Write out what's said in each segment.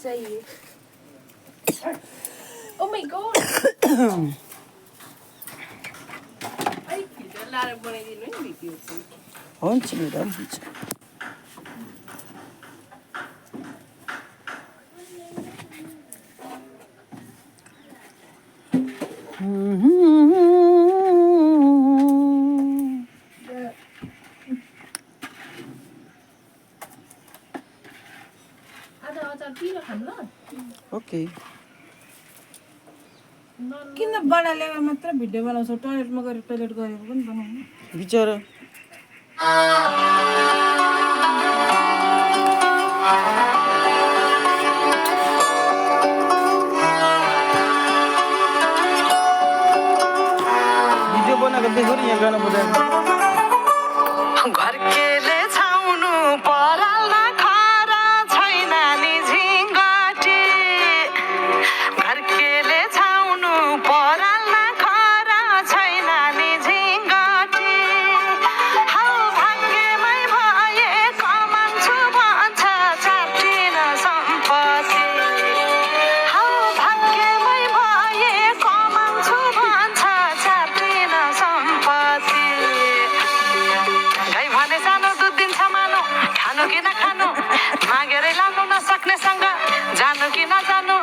चाहिए। Oh my god. हुन्छ मेरो हुन्छ। ओके किन बडा ल्याएर मात्र भिडियो बनाउँछौ? टोयलेटमा गएर टोयलेट गरेर पनि बनाउनु बिचरा। भिडियो बनाएको देखो नि यहाँ गाना बजाएको। घर केले छाउनु पराल खरा छैन नि झिङ्गटी। घर केले छाउनु पराल खरा छैन नि झिङ्गटी। हौ भाग्यमै भए कमान्छु भन्छ चाटिन सम्पत्ति। हौ भाग्यमै भए कमान्छु भन्छ चाटिन सम्पत्ति। गाई भने सानो दुध दिन्छ मानो, खानु कि नखानु मागेरै लानु नसक्नेसँग जानु कि नजानु।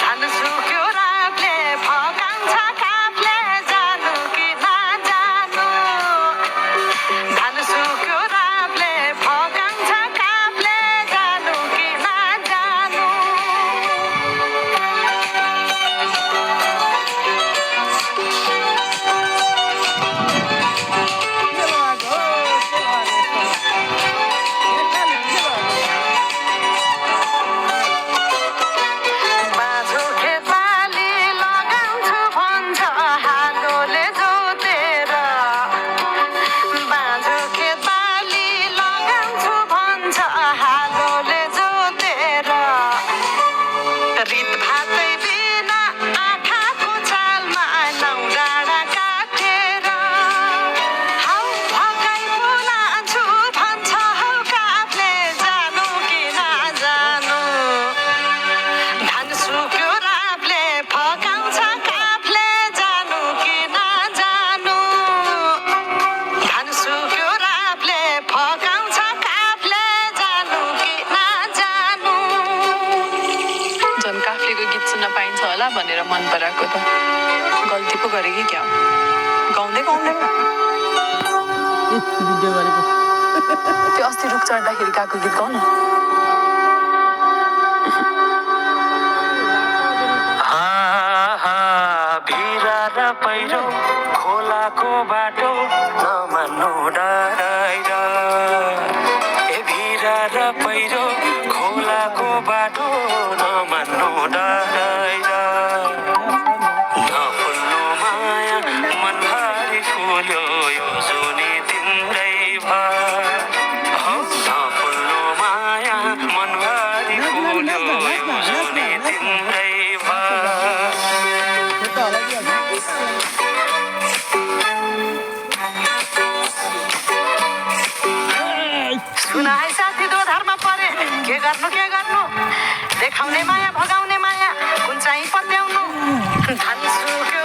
धान सुक्यो रातले फकान्छ कापले जानु कि नजानु। धान सुक्यो रातले फकान्छ कापले जानु कि नजानु। बाँझो खेतबाली लगाउँछु भन्छ हालोले जोतेर। बाँझो खेतबाली लगाउँछु भन्छ हालोले जोतेर। रित भातै बिना आँखाको चालमा नौ डाँडा काटेर। हौ भगाइ बोलान्छु भन्छ हौ काफले जानु कि नजानु। धान सुक्यो रापले फकाउँछ काफले जानु कि नजानु। धान सुक्यो रापले फकाउँछ काफले जानु कि नजानु। झन् काफ्लेको गीत सुन्न पाइन्छ होला भनेर मन पराएको त गल्ती पो गरेँ कि क्या हो? गाउँदै गाउँदै भिडियो गरेको। त्यो अस्ति रुख चढ्दाखेरि गएको गीत गाउनु। भिरा र पहिरो खोलाको बाटो नमान्नु डराएर। ए भिरा र पहिरो खोलाको बाटो नमान्नु डराएर। नफुल्नु माया मनभरि फुल्यो यो जुनी तिम्रै भर। नफुल्नु माया मनभरि फुल्यो यो जुनी तिम्रै भर। सुन है साथी दोधारमा परे के गर्नु देखाउने माया भगाउने माया कुन चाहिँ पत्याउनु। धान सुक्यो